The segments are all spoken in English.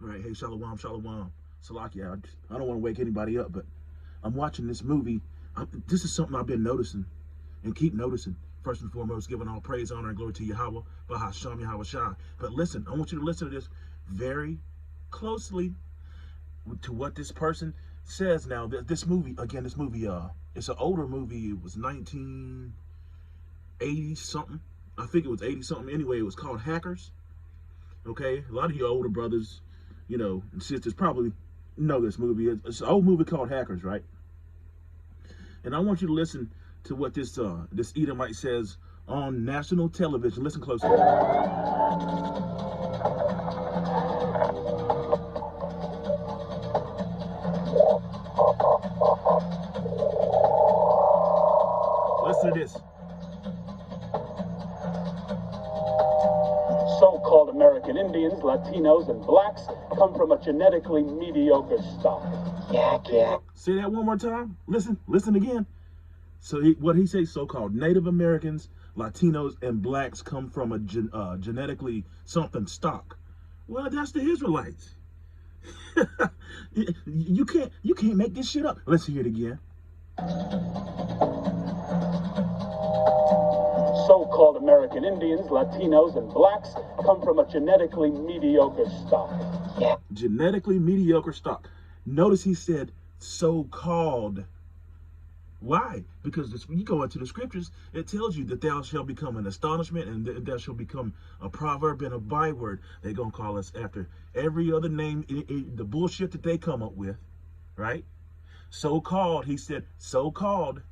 All right, hey, shalom, shalom. Salakia, I don't want to wake anybody up, but I'm watching this movie. This is something I've been noticing and keep noticing. First and foremost, giving all praise, honor, and glory to Yahweh, Bahasham Yahweh Shai. But listen, I want you to listen to this very closely to what this person says. Now, this movie, it's an older movie. It was 1980 something. I think it was 80 something. Anyway, it was called Hackers. Okay, a lot of you older brothers, and sisters probably know this movie. It's an old movie called Hackers, right? And I want you to listen to what this Edomite says on national television. Listen closely. Listen to this. So-called American Indians, Latinos, and blacks come from a genetically mediocre stock. Yeah. Say that one more time. Listen again. So what he says, so-called Native Americans, Latinos, and blacks come from a genetically something stock. Well, that's the Israelites. You can't make this shit up. Let's hear it again. So-called American Indians, Latinos, and blacks come from a genetically mediocre stock. Yeah. Genetically mediocre stock. Notice he said so-called. Why? Because when you go into the scriptures, it tells you that thou shalt become an astonishment and thou shalt become a proverb and a byword. They're going to call us after every other name, the bullshit that they come up with, right? So-called, he said, so-called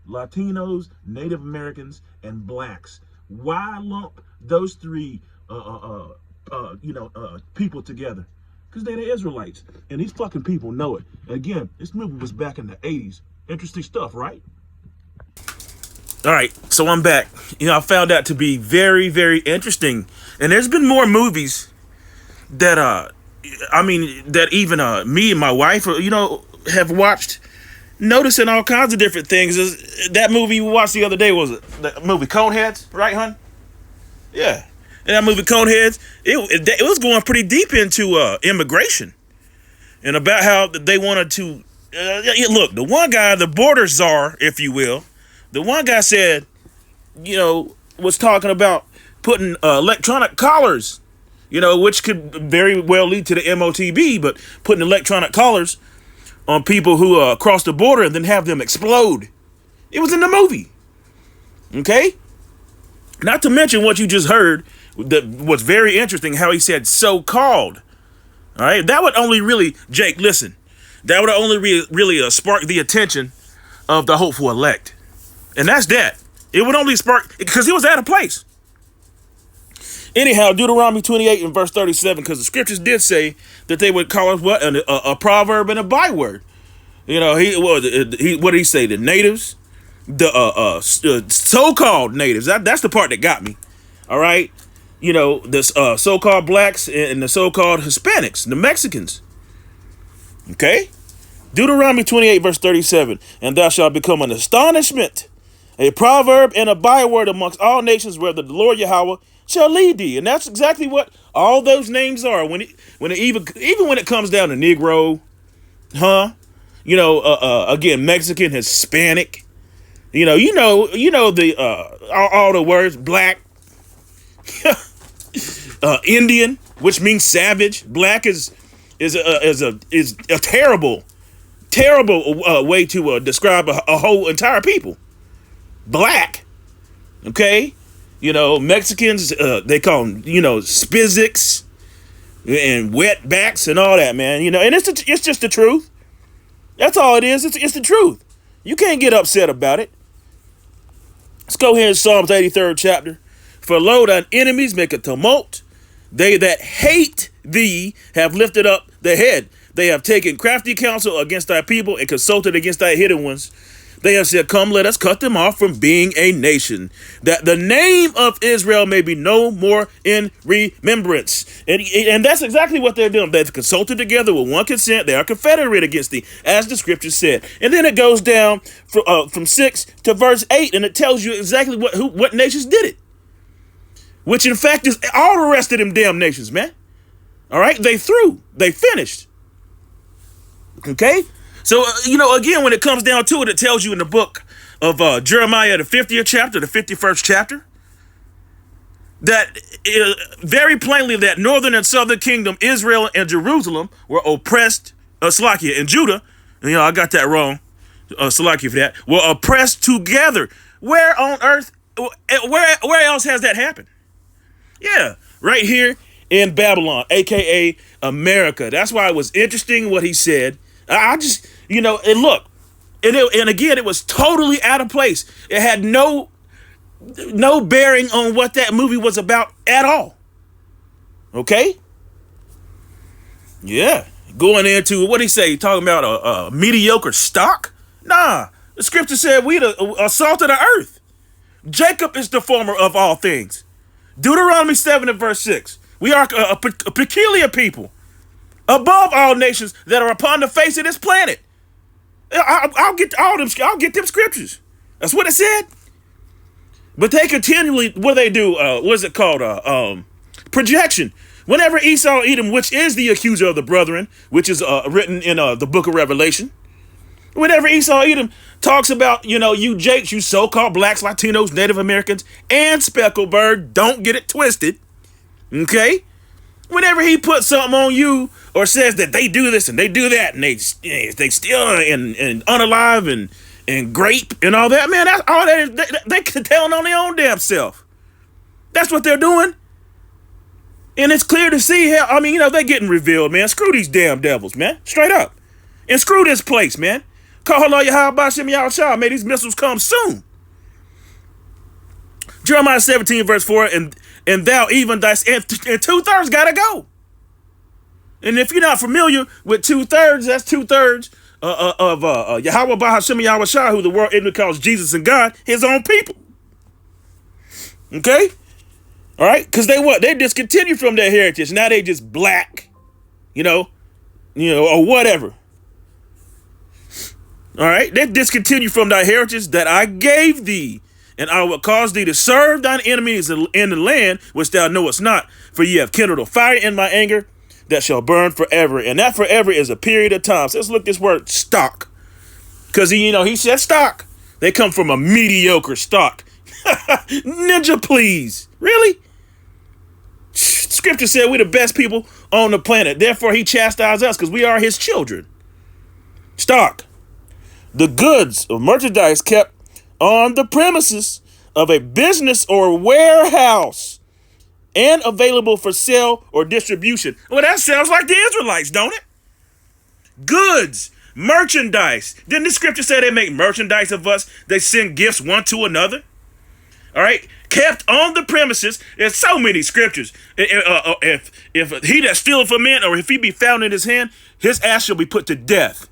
Latinos, Native Americans, and blacks. Why lump those three, people together? Because they're the Israelites, and these fucking people know it. Again, this movie was back in the 80s. Interesting stuff, right? All right, so I'm back. I found that to be very, very interesting. And there's been more movies that, that even me and my wife, have watched, noticing all kinds of different things. That movie we watched the other day was the movie Coneheads, right, hon? Yeah. And that movie Coneheads, it was going pretty deep into immigration and about how they wanted to. Look, the one guy, the border czar, if you will, the one guy said, was talking about putting electronic collars, which could very well lead to the MOTB, but putting electronic collars on people who cross the border and then have them explode. It was in the movie. Okay? Not to mention what you just heard, that was very interesting, how he said so-called. All right? That would only really, Jake, listen. That would only really spark the attention of the hopeful elect. And that's that. It would only spark, because he was out of place. Anyhow, Deuteronomy 28 and verse 37, because the scriptures did say that they would call us what? A proverb and a byword. What did he say? The natives, the so-called natives. That's the part that got me. All right? The so-called blacks and the so-called Hispanics, the Mexicans. Okay? Deuteronomy 28 verse 37. And thou shalt become an astonishment, a proverb and a byword amongst all nations, where the Lord Yahweh shall lead thee. And that's exactly what all those names are. Even when it comes down to Negro, again, Mexican, Hispanic, all the words, black, Indian, which means savage. Black is a terrible way to describe a whole entire people. Black, okay, Mexicans, they call them, Spizics and wetbacks and all that, man. And it's just the truth. That's all it is. It's the truth. You can't get upset about it. Let's go here in Psalms 83rd chapter. For lo, thine enemies make a tumult. They that hate thee have lifted up the head. They have taken crafty counsel against thy people and consulted against thy hidden ones. They have said, come, let us cut them off from being a nation, that the name of Israel may be no more in remembrance. And that's exactly what they're doing. They've consulted together with one consent. They are confederate against thee, as the scripture said. And then it goes down from 6 to verse 8, and it tells you exactly what nations did it. Which, in fact, is all the rest of them damn nations, man. All right, they through. They finished. Okay? So, again, when it comes down to it, it tells you in the book of Jeremiah, the 50th chapter, the 51st chapter, that very plainly that northern and southern kingdom, Israel and Jerusalem, were oppressed, Salakia and Judah, I got that wrong, Salakia for that, were oppressed together. Where on earth, where else has that happened? Yeah, right here in Babylon, a.k.a. America. That's why it was interesting what he said. I just, and look, and again, it was totally out of place. It had no bearing on what that movie was about at all. Okay? Yeah. Going into, what did he say? Talking about a mediocre stock? Nah. The scripture said we the salt of the earth. Jacob is the former of all things. Deuteronomy 7 and verse 6. We are a peculiar people, above all nations that are upon the face of this planet. I'll get all them. I'll get them scriptures. That's what it said. But they continually, what they do? What is it called? Projection. Whenever Esau Edom, which is the accuser of the brethren, which is written in the book of Revelation. Whenever Esau Edom talks about, you Jakes, you so-called blacks, Latinos, Native Americans, and Specklebird, don't get it twisted. Okay? Whenever he puts something on you or says that they do this and they do that and they steal and unalive and grape and all that, man, that's all they can tell on their own damn self. That's what they're doing. And it's clear to see how, they're getting revealed, man. Screw these damn devils, man. Straight up. And screw this place, man. Call Allah Yahweh Shem Yahweh. May these missiles come soon. Jeremiah 17 verse 4, and thou even thy, and 2/3 gotta go. And if you're not familiar with 2/3, that's 2/3 of Yahweh Bahashem Yahweh Shah, who the world ignorant calls Jesus and God, his own people. Okay? All right? Because they discontinued from their heritage. Now they just black, or whatever. All right? They discontinued from thy heritage that I gave thee. And I will cause thee to serve thine enemies in the land which thou knowest not. For ye have kindled a fire in my anger that shall burn forever. And that forever is a period of time. So let's look this word stock. Because he said stock. They come from a mediocre stock. Ninja, please. Really? Scripture said we're the best people on the planet. Therefore, he chastised us because we are his children. Stock. The goods of merchandise kept on the premises of a business or warehouse and available for sale or distribution. Well, that sounds like the Israelites, don't it? Goods, merchandise. Didn't the scripture say they make merchandise of us? They send gifts one to another. All right? Kept on the premises. There's so many scriptures. If he that stealeth from men, or if he be found in his hand, his ass shall be put to death.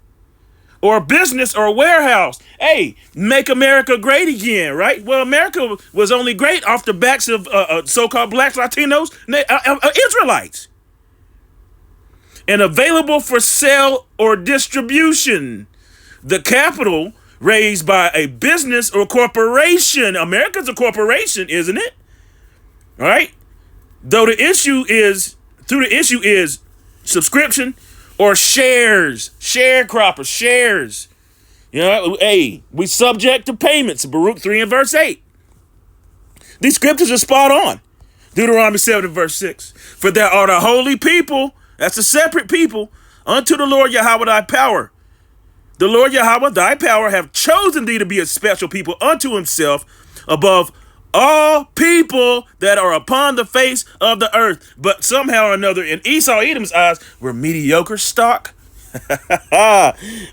Or a business or a warehouse. Hey, make America great again, right? Well, America was only great off the backs of so-called blacks, Latinos, Israelites. And available for sale or distribution. The capital raised by a business or corporation. America's a corporation, isn't it? All right? Though the issue is subscription or shares, sharecroppers, shares. Hey, we subject to payments, Baruch 3 and verse 8. These scriptures are spot on. Deuteronomy 7 and verse 6. For thou art a holy people, that's a separate people, unto the Lord Yahweh thy power. The Lord Yahweh thy power have chosen thee to be a special people unto himself above all people that are upon the face of the earth. But somehow or another, in Esau Edom's eyes, we're mediocre stock.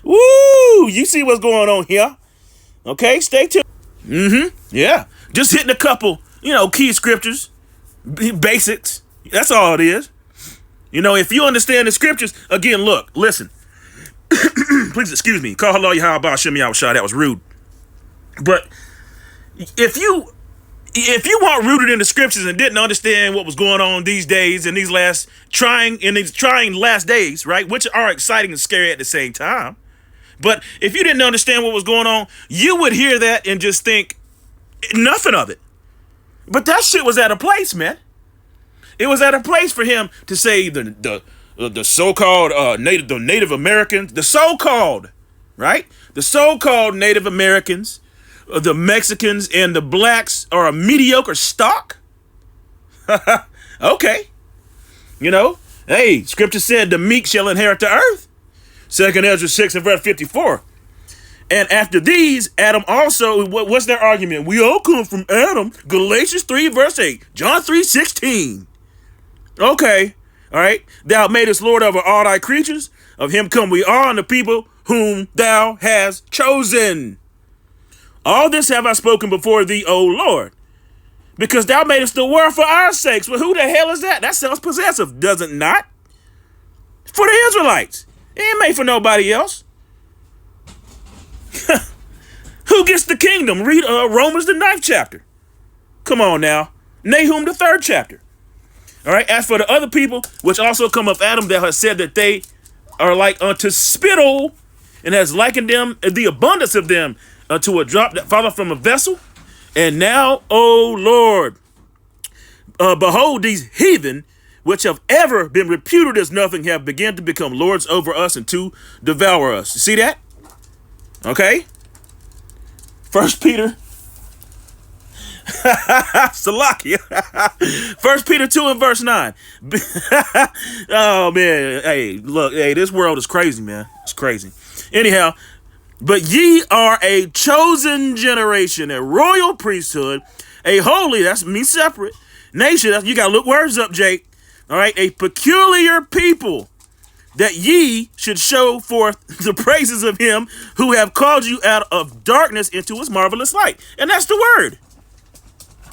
Woo! You see what's going on here. Okay, stay tuned. Yeah. Just hitting a couple, key scriptures, basics. That's all it is. If you understand the scriptures, again, look, listen. Please excuse me. Call hello Yahweh Shem Yahweh Shah. That was rude. But if you weren't rooted in the scriptures and didn't understand what was going on these days in these trying last days, right, which are exciting and scary at the same time, but if you didn't understand what was going on, you would hear that and just think nothing of it. But that shit was out of place, man. It was at a place for him to say the so-called Native Americans, the so-called, right? The so-called Native Americans, the Mexicans, and the blacks are a mediocre stock. Okay. You know, hey, scripture said the meek shall inherit the earth. 2nd Ezra 6 and verse 54. And after these, Adam also, what's their argument? We all come from Adam. Galatians 3 verse 8. John 3:16. Okay. All right. Thou madest Lord over all thy creatures. Of him come we are, and the people whom thou hast chosen. All this have I spoken before thee, O Lord, because thou madest the world for our sakes. Well, who the hell is that? That sounds possessive, does it not? For the Israelites. It ain't made for nobody else. Who gets the kingdom? Read Romans the 9th chapter. Come on now. Nahum the 3rd chapter. All right. As for the other people, which also come of Adam, that has said that they are like unto spittle, and has likened them, the abundance of them, unto a drop that falleth from a vessel. And now, O Lord, behold, these heathen, which have ever been reputed as nothing, have begun to become lords over us and to devour us. You see that? Okay. 1 Peter. Salakia. 1 Peter 2 and verse 9. Oh, man. Hey, look. Hey, this world is crazy, man. It's crazy. Anyhow, but ye are a chosen generation, a royal priesthood, a holy, that's me separate, nation. You got to look words up, Jake. All right. A peculiar people, that ye should show forth the praises of him who have called you out of darkness into his marvelous light. And that's the word.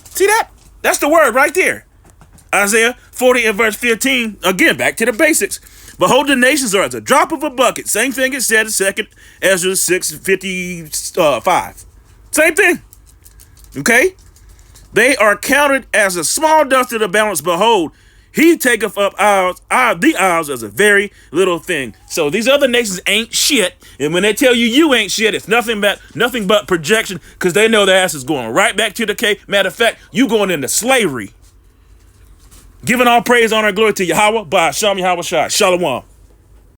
See that? That's the word right there. Isaiah 40 and verse 15. Again, back to the basics. Behold, the nations are as a drop of a bucket. Same thing it said in 2nd Ezra 6:55. Same thing. Okay? They are counted as a small dust of the balance. Behold, he taketh up the isles as a very little thing. So these other nations ain't shit. And when they tell you you ain't shit, it's nothing but projection, because they know their ass is going right back to the cave. Matter of fact, you going into slavery. Giving all praise, honor, and glory to Yahweh by Hashem Yahweh Shai. Shalom.